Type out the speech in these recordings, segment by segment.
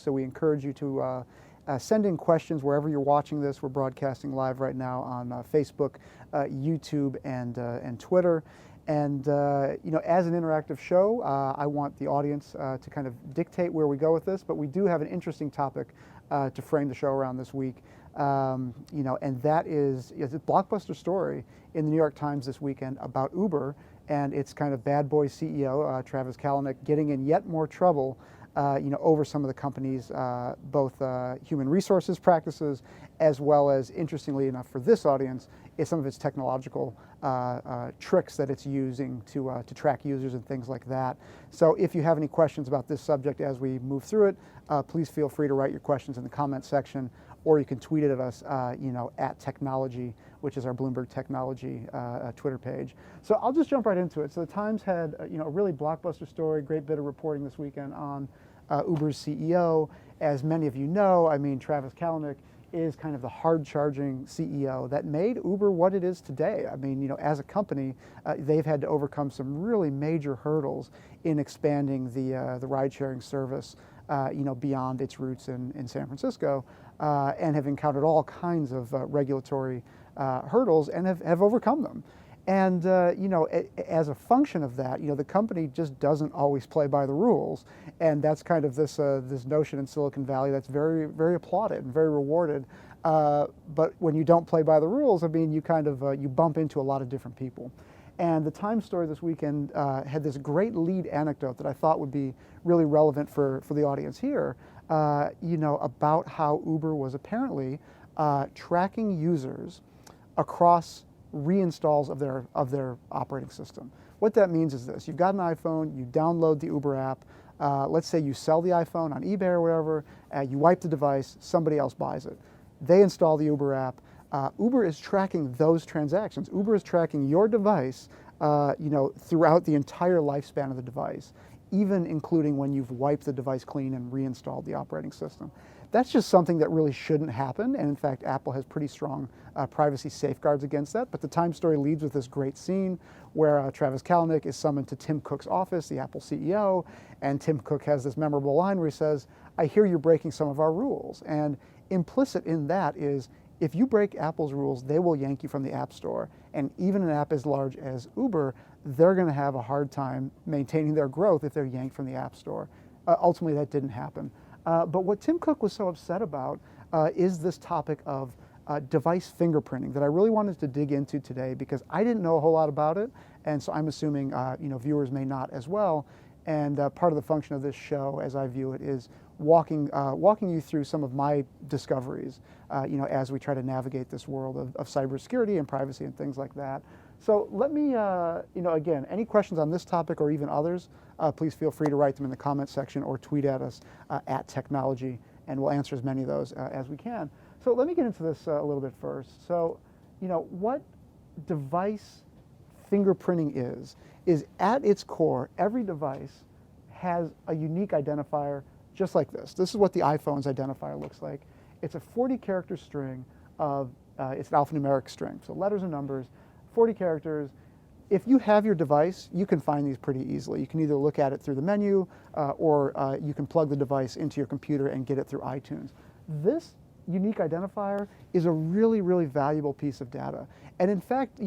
So we encourage you to send in questions wherever you're watching this. We're broadcasting live right now on Facebook, YouTube, and Twitter. And as an interactive show, I want the audience to kind of dictate where we go with this. But we do have an interesting topic to frame the show around this week. And that is a blockbuster story in the New York Times this weekend about Uber and its kind of bad boy CEO, Travis Kalanick, getting in yet more trouble over some of the company's both human resources practices, as well as, interestingly enough for this audience, is some of its technological tricks that it's using to track users and things like that. So if you have any questions about this subject as we move through it, please feel free to write your questions in the comment section, or you can tweet it at us, at Technology, which is our Bloomberg Technology Twitter page. So I'll just jump right into it. So the Times had a really blockbuster story, great bit of reporting this weekend on Uber's CEO. As many of you know, Travis Kalanick is kind of the hard-charging CEO that made Uber what it is today. As a company, they've had to overcome some really major hurdles in expanding the ride-sharing service, beyond its roots in San Francisco, and have encountered all kinds of regulatory hurdles and have overcome them. And as a function of that, the company just doesn't always play by the rules, and that's kind of this notion in Silicon Valley that's very, very applauded and very rewarded. But when you don't play by the rules, you kind of you bump into a lot of different people. And the Times story this weekend had this great lead anecdote that I thought would be really relevant for the audience here. About how Uber was apparently tracking users across reinstalls of their operating system. What that means is this: you've got an iPhone, you download the Uber app. Let's say you sell the iPhone on eBay or whatever. You wipe the device, somebody else buys it. They install the Uber app. Uber is tracking those transactions. Uber is tracking your device, throughout the entire lifespan of the device, even including when you've wiped the device clean and reinstalled the operating system. That's just something that really shouldn't happen, and in fact, Apple has pretty strong privacy safeguards against that. But the Times story leads with this great scene where Travis Kalanick is summoned to Tim Cook's office, the Apple CEO, and Tim Cook has this memorable line where he says, "I hear you're breaking some of our rules." And implicit in that is, if you break Apple's rules, they will yank you from the App Store. And even an app as large as Uber, they're going to have a hard time maintaining their growth if they're yanked from the App Store. Ultimately, that didn't happen. But what Tim Cook was so upset about is this topic of device fingerprinting that I really wanted to dig into today, because I didn't know a whole lot about it, and so I'm assuming viewers may not as well. And part of the function of this show, as I view it, is walking you through some of my discoveries, as we try to navigate this world of cybersecurity and privacy and things like that. So let me, again, any questions on this topic or even others, please feel free to write them in the comment section or tweet at us at Technology, and we'll answer as many of those as we can. So let me get into this a little bit first. So, what device fingerprinting is at its core, every device has a unique identifier just like this. This is what the iPhone's identifier looks like. It's a 40-character string of, it's an alphanumeric string, so letters and numbers, 40 characters. If you have your device, you can find these pretty easily. You can either look at it through the menu, or you can plug the device into your computer and get it through iTunes. This unique identifier is a really, really valuable piece of data. And in fact,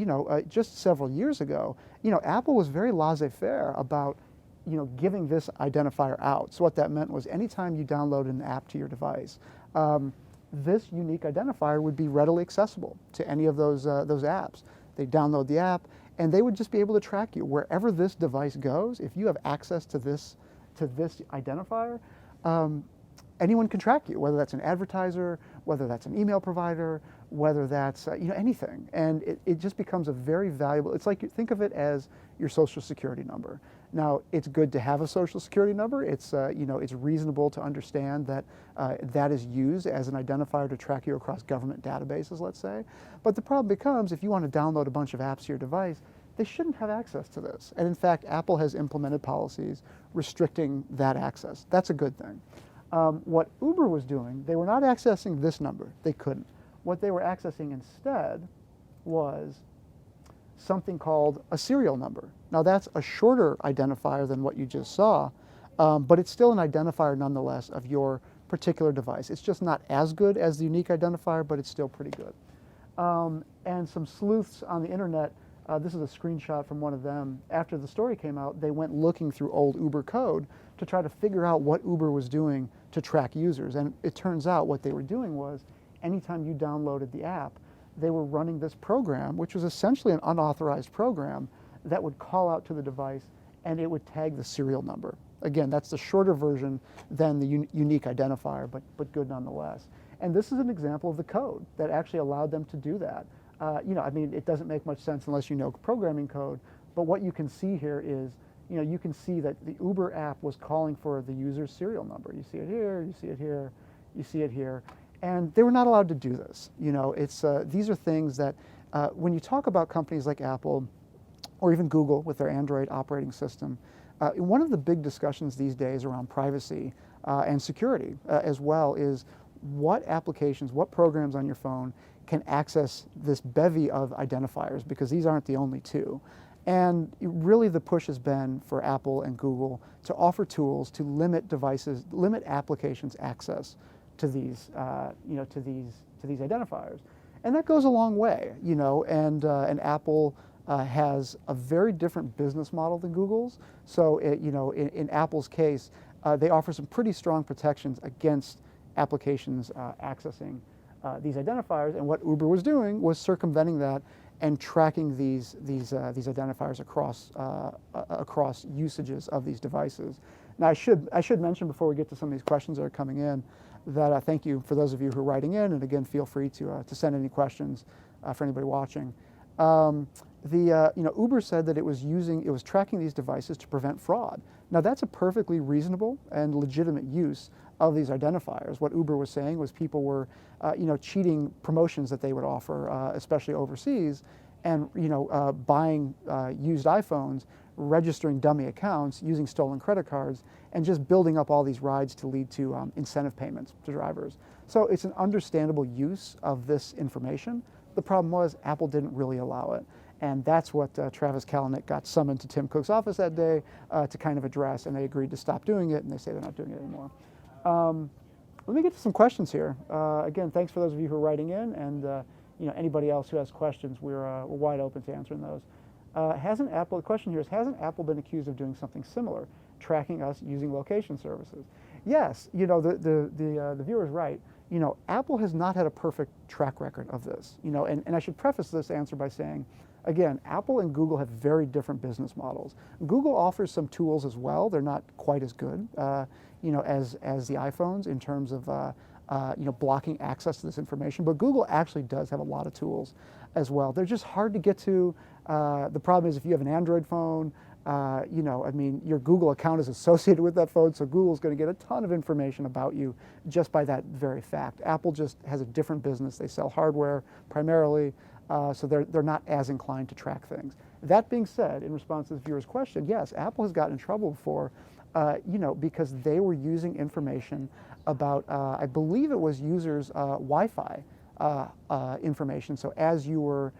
just several years ago, Apple was very laissez-faire about giving this identifier out. So what that meant was anytime you download an app to your device, this unique identifier would be readily accessible to any of those apps. They download the app, and they would just be able to track you wherever this device goes. If you have access to this identifier, anyone can track you, whether that's an advertiser, whether that's an email provider, whether that's anything. And it just becomes a very valuable. It's like, think of it as your social security number. Now, it's good to have a social security number. It's it's reasonable to understand that that is used as an identifier to track you across government databases, let's say. But the problem becomes, if you want to download a bunch of apps to your device, they shouldn't have access to this. And in fact, Apple has implemented policies restricting that access. That's a good thing. What Uber was doing, they were not accessing this number. They couldn't. What they were accessing instead was something called a serial number. Now, that's a shorter identifier than what you just saw, but it's still an identifier nonetheless of your particular device. It's just not as good as the unique identifier, but it's still pretty good. And some sleuths on the internet, this is a screenshot from one of them. After the story came out, they went looking through old Uber code to try to figure out what Uber was doing to track users. And it turns out what they were doing was, anytime you downloaded the app, they were running this program, which was essentially an unauthorized program that would call out to the device and it would tag the serial number. Again, that's the shorter version than the unique identifier, but good nonetheless. And this is an example of the code that actually allowed them to do that. I mean, it doesn't make much sense unless you know programming code, but what you can see here is, you can see that the Uber app was calling for the user's serial number. You see it here, you see it here, you see it here. And they were not allowed to do this. These are things that when you talk about companies like Apple or even Google with their Android operating system, one of the big discussions these days around privacy and security as well is what applications, what programs on your phone can access this bevy of identifiers, because these aren't the only two. And really the push has been for Apple and Google to offer tools to limit devices, limit applications access to these, to these identifiers. And that goes a long way, and Apple has a very different business model than Google's. So, in Apple's case, they offer some pretty strong protections against applications accessing these identifiers. And what Uber was doing was circumventing that and tracking these identifiers across usages of these devices. Now, I should mention before we get to some of these questions that are coming in that thank you for those of you who are writing in, and again, feel free to send any questions for anybody watching. Uber said that it was tracking these devices to prevent fraud. Now, that's a perfectly reasonable and legitimate use of these identifiers. What Uber was saying was people were, cheating promotions that they would offer, especially overseas, and buying used iPhones, registering dummy accounts, using stolen credit cards, and just building up all these rides to lead to incentive payments to drivers. So it's an understandable use of this information. The problem was Apple didn't really allow it. And that's what Travis Kalanick got summoned to Tim Cook's office that day to kind of address, and they agreed to stop doing it, and they say they're not doing it anymore. Let me get to some questions here. Again, thanks for those of you who are writing in, and anybody else who has questions, we're wide open to answering those. The question here is, hasn't Apple been accused of doing something similar, tracking us using location services? Yes, the viewer's right. Apple has not had a perfect track record of this, and I should preface this answer by saying, again, Apple and Google have very different business models. Google offers some tools as well. They're not quite as good, as the iPhones in terms of, blocking access to this information. But Google actually does have a lot of tools as well. They're just hard to get to. The problem is if you have an Android phone, your Google account is associated with that phone, so Google's going to get a ton of information about you just by that very fact. Apple just has a different business. They sell hardware primarily. So they're not as inclined to track things. That being said, in response to the viewer's question, yes, Apple has gotten in trouble before, because they were using information about, I believe it was users' Wi-Fi information. So as you were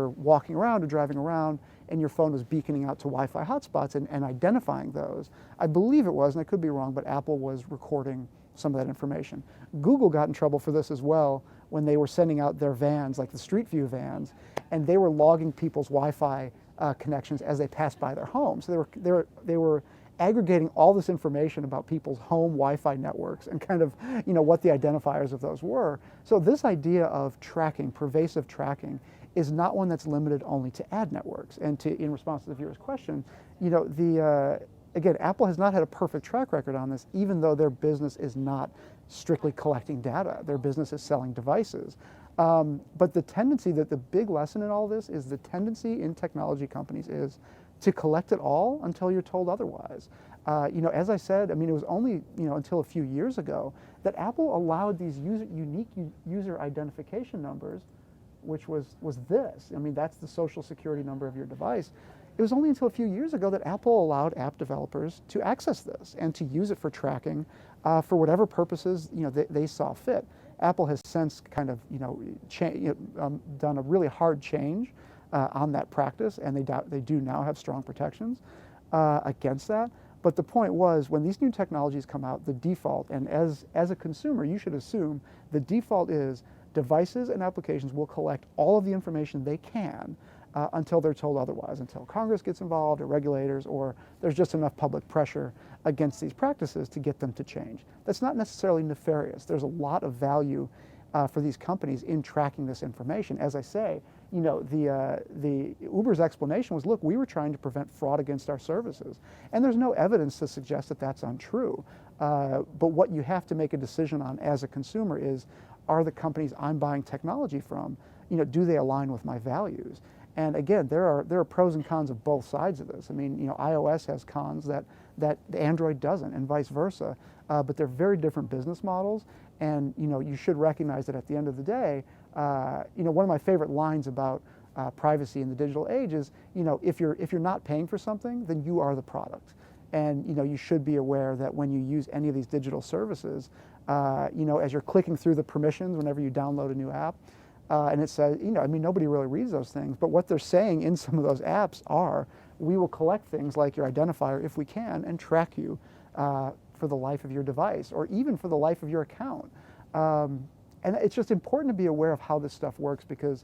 walking around or driving around, and your phone was beaconing out to Wi-Fi hotspots and identifying those, I believe it was, and I could be wrong, but Apple was recording some of that information. Google got in trouble for this as well when they were sending out their vans, like the Street View vans, and they were logging people's Wi-Fi connections as they passed by their homes. So they were aggregating all this information about people's home Wi-Fi networks and kind of, what the identifiers of those were. So this idea of tracking, pervasive tracking, is not one that's limited only to ad networks. And in response to the viewer's question, again, Apple has not had a perfect track record on this, even though their business is not strictly collecting data. Their business is selling devices. But the tendency, the big lesson in all this is the tendency in technology companies is to collect it all until you're told otherwise. As I said, it was only until a few years ago that Apple allowed these unique user identification numbers, which was this. That's the social security number of your device. It was only until a few years ago that Apple allowed app developers to access this and to use it for tracking for whatever purposes they saw fit. Apple has since kind of done a really hard change on that practice, and they do now have strong protections against that. But the point was, when these new technologies come out, the default, and as a consumer, you should assume the default is devices and applications will collect all of the information they can until they're told otherwise, until Congress gets involved or regulators, or there's just enough public pressure against these practices to get them to change. That's not necessarily nefarious. There's a lot of value for these companies in tracking this information. As I say, you know, the Uber's explanation was, look, we were trying to prevent fraud against our services. And there's no evidence to suggest that that's untrue. But what you have to make a decision on as a consumer is, are the companies I'm buying technology from, you know, do they align with my values? And again, there are pros and cons of both sides of this. I mean, you know, iOS has cons that Android doesn't, and vice versa. But they're very different business models. And you know, you should recognize that at the end of the day, you know, one of my favorite lines about privacy in the digital age is, you know, if you're not paying for something, then you are the product. And you know, you should be aware that when you use any of these digital services, you know, as you're clicking through the permissions whenever you download a new app, and it says, you know, I mean, nobody really reads those things, but what they're saying in some of those apps are, we will collect things like your identifier if we can and track you for the life of your device, or even for the life of your account. And it's just important to be aware of how this stuff works, because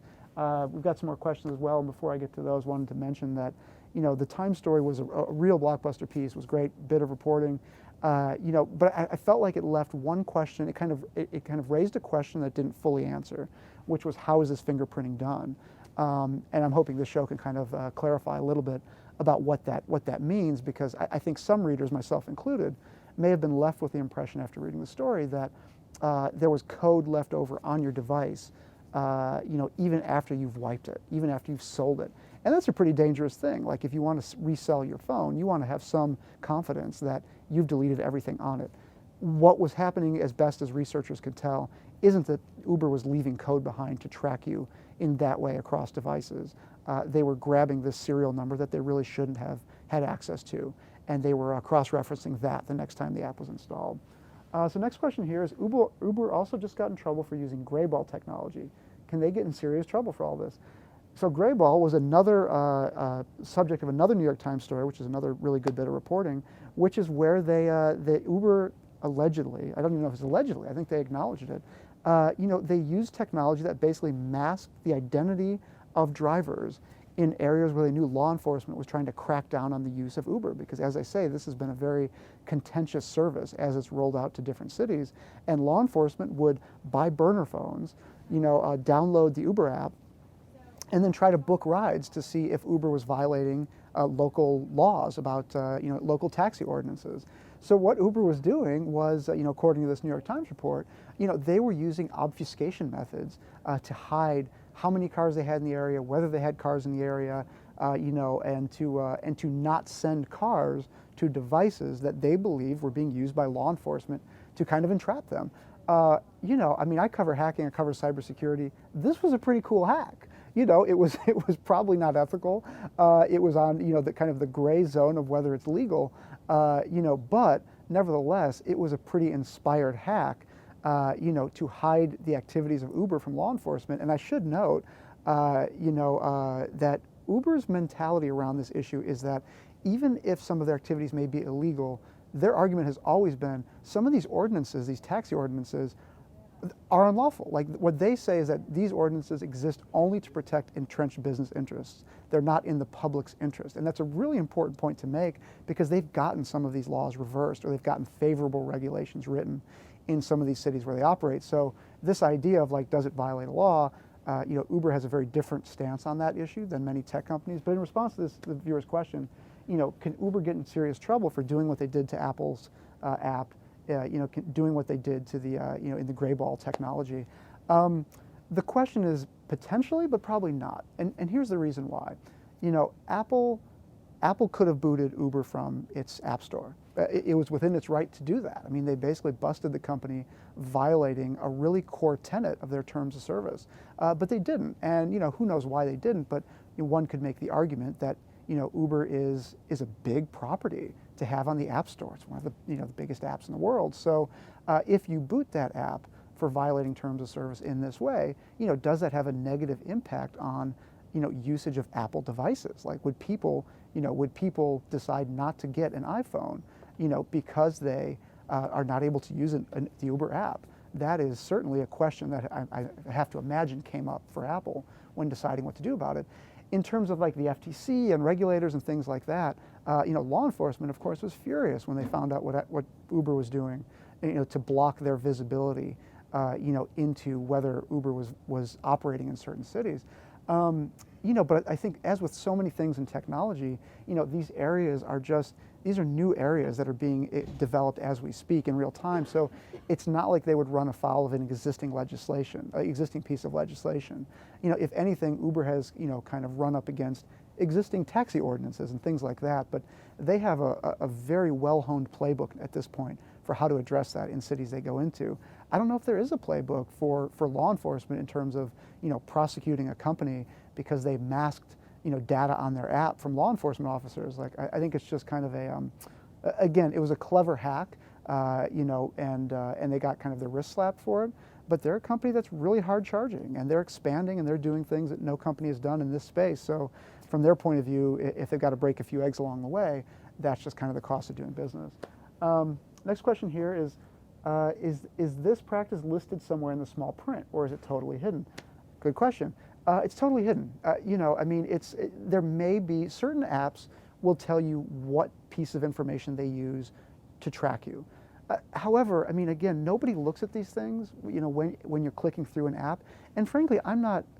we've got some more questions as well. And before I get to those, wanted to mention that, you know, the Time story was a real blockbuster piece, was a great bit of reporting. You know, but I felt like it left one question. It kind of raised a question that didn't fully answer, which was, how is this fingerprinting done? And I'm hoping this show can kind of clarify a little bit about what that means, because I think some readers, myself included, may have been left with the impression after reading the story that there was code left over on your device, you know, even after you've wiped it, even after you've sold it. And that's a pretty dangerous thing. Like, if you want to resell your phone, you want to have some confidence that you've deleted everything on it. What was happening, as best as researchers could tell, isn't that Uber was leaving code behind to track you in that way across devices. They were grabbing this serial number that they really shouldn't have had access to, and they were cross-referencing that the next time the app was installed. So next question here is, Uber also just got in trouble for using grayball technology. Can they get in serious trouble for all this? So grayball was another subject of another New York Times story, which is another really good bit of reporting, which is where the Uber allegedly, I don't even know if it's allegedly, I think they acknowledged it, you know, they used technology that basically masked the identity of drivers in areas where they knew law enforcement was trying to crack down on the use of Uber, because, as I say, this has been a very contentious service as it's rolled out to different cities, and law enforcement would buy burner phones, you know, download the Uber app, and then try to book rides to see if Uber was violating local laws about, you know, local taxi ordinances. So what Uber was doing was, you know, according to this New York Times report, you know, they were using obfuscation methods to hide how many cars they had in the area, whether they had cars in the area, you know, and to not send cars to devices that they believe were being used by law enforcement to kind of entrap them. You know, I mean, I cover hacking, I cover cybersecurity. This was a pretty cool hack. You know, it was probably not ethical. It was on, you know, the kind of the gray zone of whether it's legal. You know, but nevertheless, it was a pretty inspired hack, you know, to hide the activities of Uber from law enforcement. And I should note, you know, that Uber's mentality around this issue is that even if some of their activities may be illegal, their argument has always been some of these ordinances, these taxi ordinances, are unlawful. Like, what they say is that these ordinances exist only to protect entrenched business interests. They're not in the public's interest. And that's a really important point to make, because they've gotten some of these laws reversed, or they've gotten favorable regulations written in some of these cities where they operate. So this idea of, like, does it violate a law? You know, Uber has a very different stance on that issue than many tech companies. But in response to this, the viewer's question, you know, can Uber get in serious trouble for doing what they did to Apple's app? You know, doing what they did to the, you know, in the grayball technology. The question is potentially, but probably not. And here's the reason why. You know, Apple could have booted Uber from its app store. It was within its right to do that. I mean, they basically busted the company violating a really core tenet of their terms of service. But they didn't. And, you know, who knows why they didn't, but you know, one could make the argument that, you know, Uber is a big property to have on the App Store. It's one of the, you know, the biggest apps in the world. So if you boot that app for violating terms of service in this way, you know, does that have a negative impact on, usage of Apple devices. Like, would people decide not to get an iPhone, because they are not able to use the Uber app? That is certainly a question that I have to imagine came up for Apple when deciding what to do about it. In terms of like the FTC and regulators and things like that, law enforcement, of course, was furious when they found out what Uber was doing, to block their visibility, into whether Uber was operating in certain cities. But I think, as with so many things in technology, these areas are these are new areas that are being developed as we speak in real time. So it's not like they would run afoul of an existing piece of legislation. If anything, Uber has, kind of run up against existing taxi ordinances and things like that, but they have a very well-honed playbook at this point for how to address that in cities they go into. I don't know if there is a playbook for law enforcement in terms of, prosecuting a company because they masked, data on their app from law enforcement officers. Like, I think it's just kind of again, it was a clever hack, and they got kind of the wrist slapped for it. But they're a company that's really hard charging, and they're expanding, and they're doing things that no company has done in this space. So from their point of view, if they've got to break a few eggs along the way, that's just kind of the cost of doing business. Next question here is this practice listed somewhere in the small print, or is it totally hidden? Good question. It's totally hidden. There may be certain apps will tell you what piece of information they use to track you. However, again, nobody looks at these things, when you're clicking through an app. And frankly,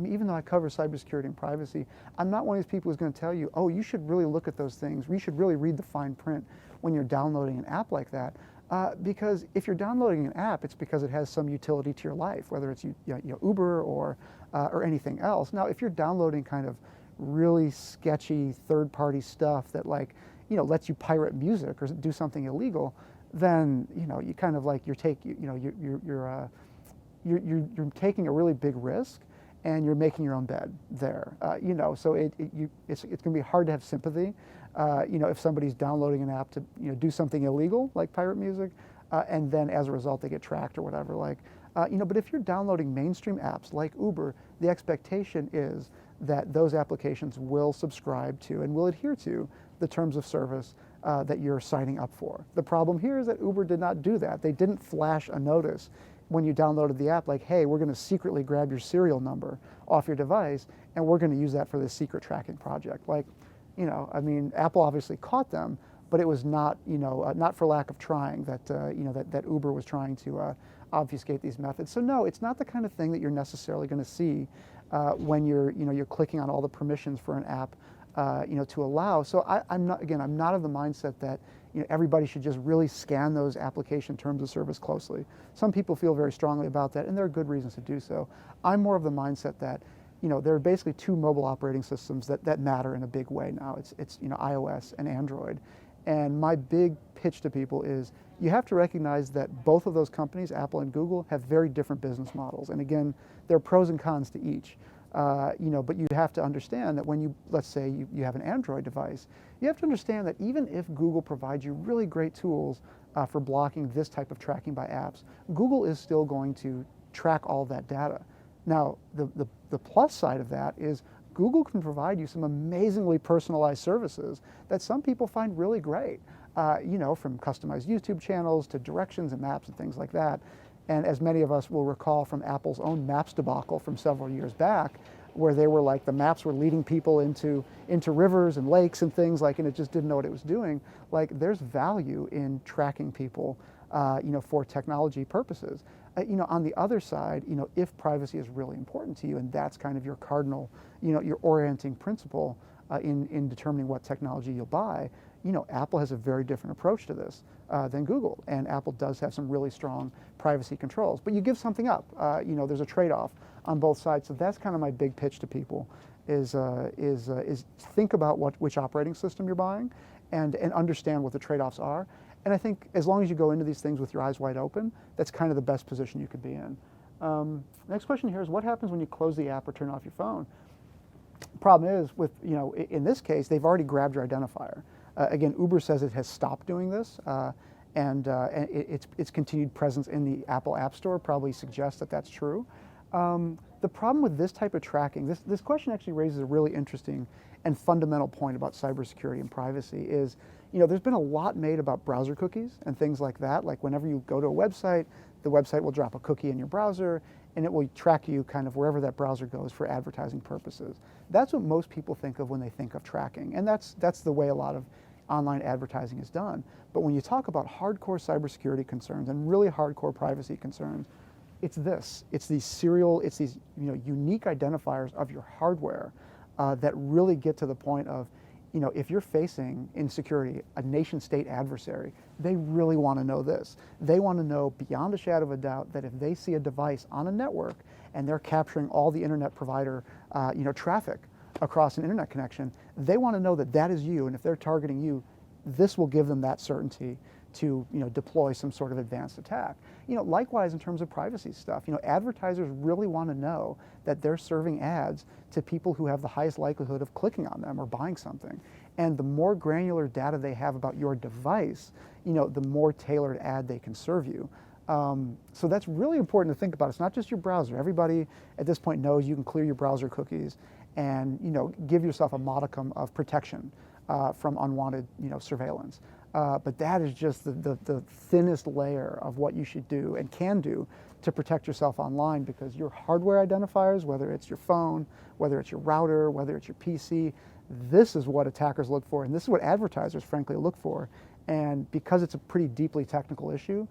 even though I cover cybersecurity and privacy, I'm not one of these people who's going to tell you, oh, you should really look at those things. You should really read the fine print when you're downloading an app like that. Because if you're downloading an app, it's because it has some utility to your life, whether it's Uber or anything else. Now, if you're downloading kind of really sketchy third-party stuff that lets you pirate music or do something illegal, then you kind of you're taking a really big risk, and you're making your own bed there. So it's going to be hard to have sympathy. If somebody's downloading an app to do something illegal like pirate music, and then as a result they get tracked or whatever. But if you're downloading mainstream apps like Uber, the expectation is that those applications will subscribe to and will adhere to the terms of service that you're signing up for. The problem here is that Uber did not do that. They didn't flash a notice when you downloaded the app like, hey, we're going to secretly grab your serial number off your device, and we're going to use that for this secret tracking project. Apple obviously caught them, but it was not, not for lack of trying that, that Uber was trying to obfuscate these methods. So no, it's not the kind of thing that you're necessarily going to see when you're clicking on all the permissions for an app, to allow. So I'm not of the mindset that everybody should just really scan those application terms of service closely. Some people feel very strongly about that, and there are good reasons to do so. I'm more of the mindset that there are basically two mobile operating systems that matter in a big way now. It's iOS and Android. And my big pitch to people is you have to recognize that both of those companies, Apple and Google, have very different business models. And again, there are pros and cons to each. But you have to understand that when let's say you have an Android device, you have to understand that even if Google provides you really great tools for blocking this type of tracking by apps, Google is still going to track all that data. Now, the plus side of that is Google can provide you some amazingly personalized services that some people find really great, from customized YouTube channels to directions and maps and things like that. And as many of us will recall from Apple's own Maps debacle from several years back, where they were the maps were leading people into rivers and lakes and things and it just didn't know what it was doing. There's value in tracking people, for technology purposes. On the other side, if privacy is really important to you, and that's kind of your cardinal, your orienting principle in determining what technology you'll buy, Apple has a very different approach to this than Google, and Apple does have some really strong privacy controls. But you give something up, there's a trade-off on both sides. So that's kind of my big pitch to people: is think about which operating system you're buying, and understand what the trade-offs are. And I think as long as you go into these things with your eyes wide open, that's kind of the best position you could be in. Next question here is, what happens when you close the app or turn off your phone? Problem is, in this case, they've already grabbed your identifier. Again, Uber says it has stopped doing this, and its continued presence in the Apple App Store probably suggests that that's true. The problem with this type of tracking, this question actually raises a really interesting and fundamental point about cybersecurity and privacy is, there's been a lot made about browser cookies and things like that. Like whenever you go to a website, the website will drop a cookie in your browser and it will track you kind of wherever that browser goes for advertising purposes. That's what most people think of when they think of tracking. And that's the way a lot of online advertising is done. But when you talk about hardcore cybersecurity concerns and really hardcore privacy concerns, it's these unique identifiers of your hardware that really get to the point of, if you're facing insecurity, a nation state adversary, they really want to know this. They want to know beyond a shadow of a doubt that if they see a device on a network and they're capturing all the internet provider, traffic across an internet connection, they want to know that that is you, and if they're targeting you, this will give them that certainty to deploy some sort of advanced attack. Likewise in terms of privacy stuff, advertisers really want to know that they're serving ads to people who have the highest likelihood of clicking on them or buying something. And the more granular data they have about your device, the more tailored ad they can serve you. So that's really important to think about. It's not just your browser. Everybody at this point knows you can clear your browser cookies and give yourself a modicum of protection from unwanted surveillance. But that is just the thinnest layer of what you should do and can do to protect yourself online, because your hardware identifiers, whether it's your phone, whether it's your router, whether it's your PC, this is what attackers look for, and this is what advertisers frankly look for. And because it's a pretty deeply technical issue,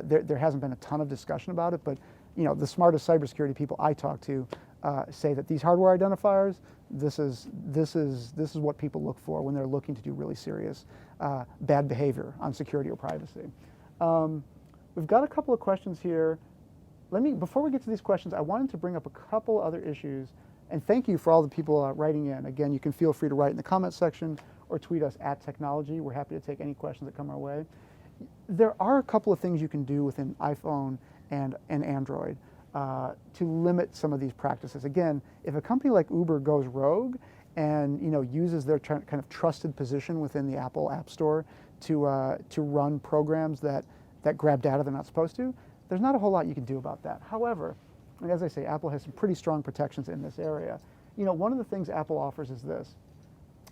there hasn't been a ton of discussion about it, but the smartest cybersecurity people I talk to say that these hardware identifiers, this is what people look for when they're looking to do really serious bad behavior on security or privacy. We've got a couple of questions here. Before we get to these questions, I wanted to bring up a couple other issues, and thank you for all the people writing in. Again, you can feel free to write in the comments section or tweet us @technology. We're happy to take any questions that come our way. There are a couple of things you can do within iPhone and Android to limit some of these practices. Again, if a company like Uber goes rogue and uses their kind of trusted position within the Apple App Store to run programs that grab data they're not supposed to, there's not a whole lot you can do about that. However, and as I say, Apple has some pretty strong protections in this area. One of the things Apple offers is this.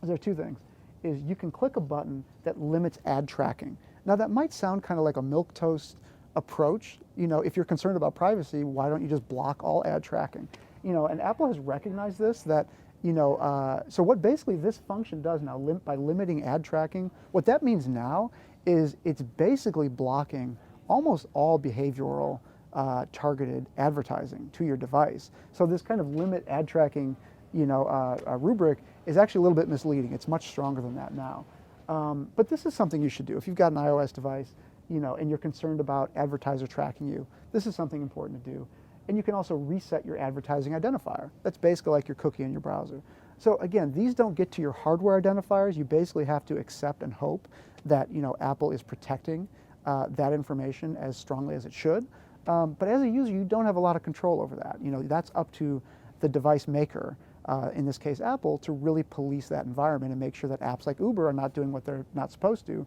There are two things. Is you can click a button that limits ad tracking. Now that might sound kind of like a milquetoast approach. If you're concerned about privacy, why don't you just block all ad tracking? And Apple has recognized this, that so what basically this function does now, by limiting ad tracking, what that means now is it's basically blocking almost all behavioral targeted advertising to your device. So this kind of limit ad tracking rubric is actually a little bit misleading. It's much stronger than that now. But this is something you should do. If you've got an iOS device, and you're concerned about advertiser tracking you, this is something important to do. And you can also reset your advertising identifier. That's basically like your cookie in your browser. So again, these don't get to your hardware identifiers. You basically have to accept and hope that Apple is protecting that information as strongly as it should. But as a user, you don't have a lot of control over that. That's up to the device maker, in this case Apple, to really police that environment and make sure that apps like Uber are not doing what they're not supposed to.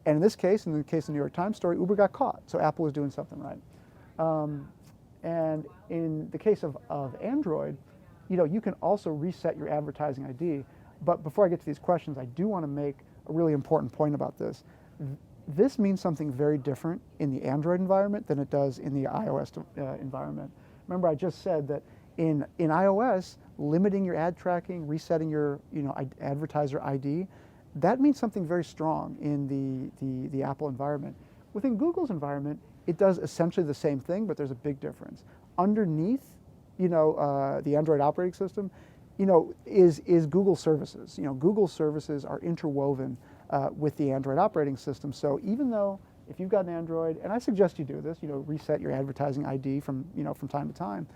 And in this case, in the case of the New York Times story, Uber got caught, so Apple was doing something right. And in the case of Android, you can also reset your advertising ID. But before I get to these questions, I do want to make a really important point about this. This means something very different in the Android environment than it does in the iOS environment. Remember, I just said that in iOS, limiting your ad tracking, resetting your advertiser ID, that means something very strong in the Apple environment. Within Google's environment, it does essentially the same thing, but there's a big difference. Underneath, the Android operating system, is Google services. Google services are interwoven with the Android operating system. So even though if you've got an Android, and I suggest you do this, reset your advertising ID from time to time,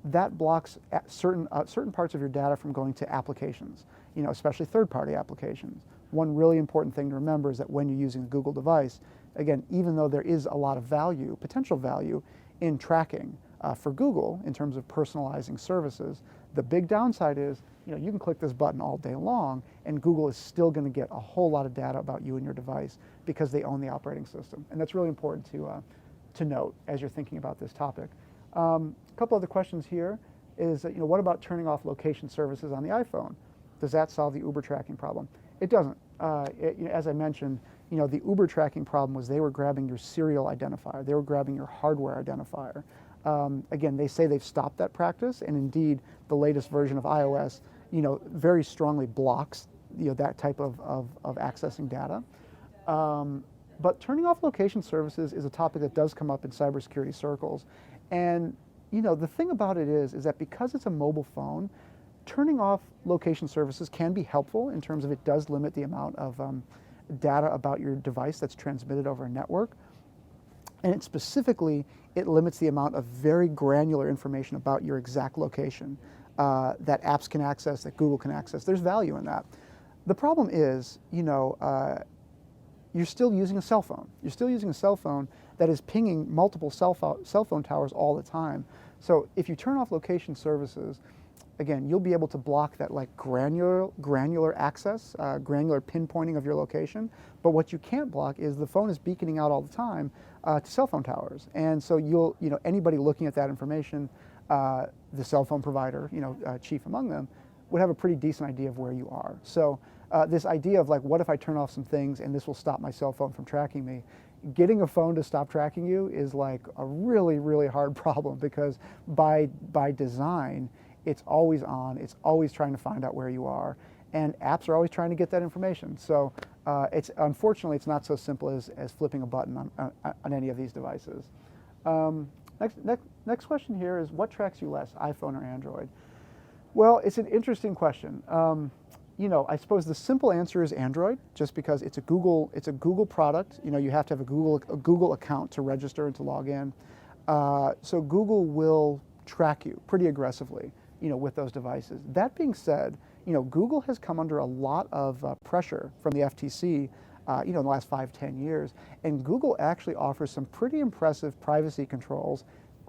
that blocks certain parts of your data from going to applications, especially third-party applications. One really important thing to remember is that when you're using a Google device, again, even though there is a lot of value, potential value, in tracking for Google in terms of personalizing services, the big downside is, you can click this button all day long, and Google is still going to get a whole lot of data about you and your device because they own the operating system. And that's really important to note as you're thinking about this topic. A couple other questions here is, what about turning off location services on the iPhone? Does that solve the Uber tracking problem? It doesn't. As I mentioned, the Uber tracking problem was they were grabbing your serial identifier. They were grabbing your hardware identifier. Again, they say they've stopped that practice, and indeed, the latest version of iOS, very strongly blocks that type of accessing data. But turning off location services is a topic that does come up in cybersecurity circles. And the thing about it is that because it's a mobile phone, turning off location services can be helpful in terms of it does limit the amount of data about your device that's transmitted over a network. And it limits the amount of very granular information about your exact location that apps can access, that Google can access. There's value in that. The problem is, you're still using a cell phone. You're still using a cell phone that is pinging multiple cell phone towers all the time. So if you turn off location services, again, you'll be able to block that granular access, granular pinpointing of your location. But what you can't block is the phone is beaconing out all the time to cell phone towers. And so anybody looking at that information, the cell phone provider, chief among them, would have a pretty decent idea of where you are. So this idea of what if I turn off some things and this will stop my cell phone from tracking me? Getting a phone to stop tracking you is a really, really hard problem, because by design, it's always on, it's always trying to find out where you are, and apps are always trying to get that information. So unfortunately, it's not so simple as flipping a button on any of these devices. Next question here is, what tracks you less, iPhone or Android? Well, it's an interesting question. I suppose the simple answer is Android, just because it's a Google product. You have to have a Google account to register and to log in. So Google will track you pretty aggressively, with those devices. That being said, Google has come under a lot of pressure from the FTC, in the last 5-10 years, and Google actually offers some pretty impressive privacy controls.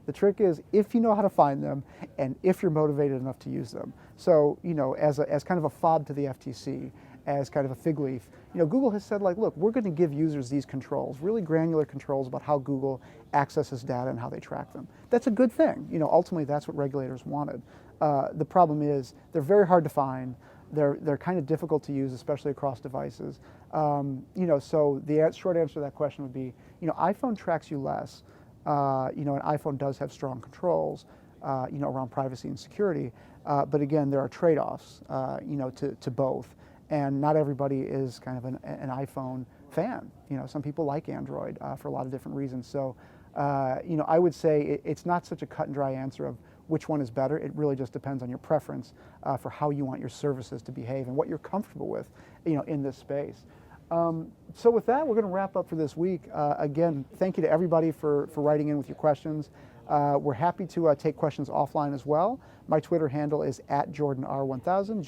The trick is if you know how to find them and if you're motivated enough to use them. So, as kind of a fob to the FTC, as kind of a fig leaf, Google has said, look, we're going to give users these controls, really granular controls about how Google accesses data and how they track them. That's a good thing. Ultimately, that's what regulators wanted. The problem is they're very hard to find. They're kind of difficult to use, especially across devices. So the short answer to that question would be, iPhone tracks you less. An iPhone does have strong controls, around privacy and security. But again, there are trade-offs, to both. And not everybody is kind of an iPhone fan. Some people like Android for a lot of different reasons. So, I would say it's not such a cut and dry answer of which one is better. It really just depends on your preference for how you want your services to behave and what you're comfortable with, in this space. So with that, we're going to wrap up for this week. Again, thank you to everybody for writing in with your questions. We're happy to take questions offline as well. My Twitter handle is @JordanR1000,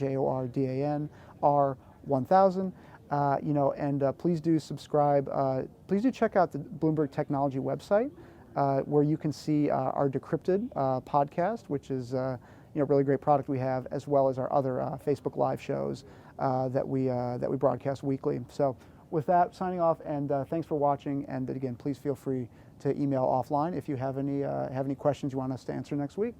JordanR1000. And please do subscribe. Please do check out the Bloomberg Technology website, where you can see our Decrypted podcast, which is a really great product we have, as well as our other Facebook Live shows that we broadcast weekly. So with that, signing off, and thanks for watching. And again, please feel free to email offline if you have any questions you want us to answer next week.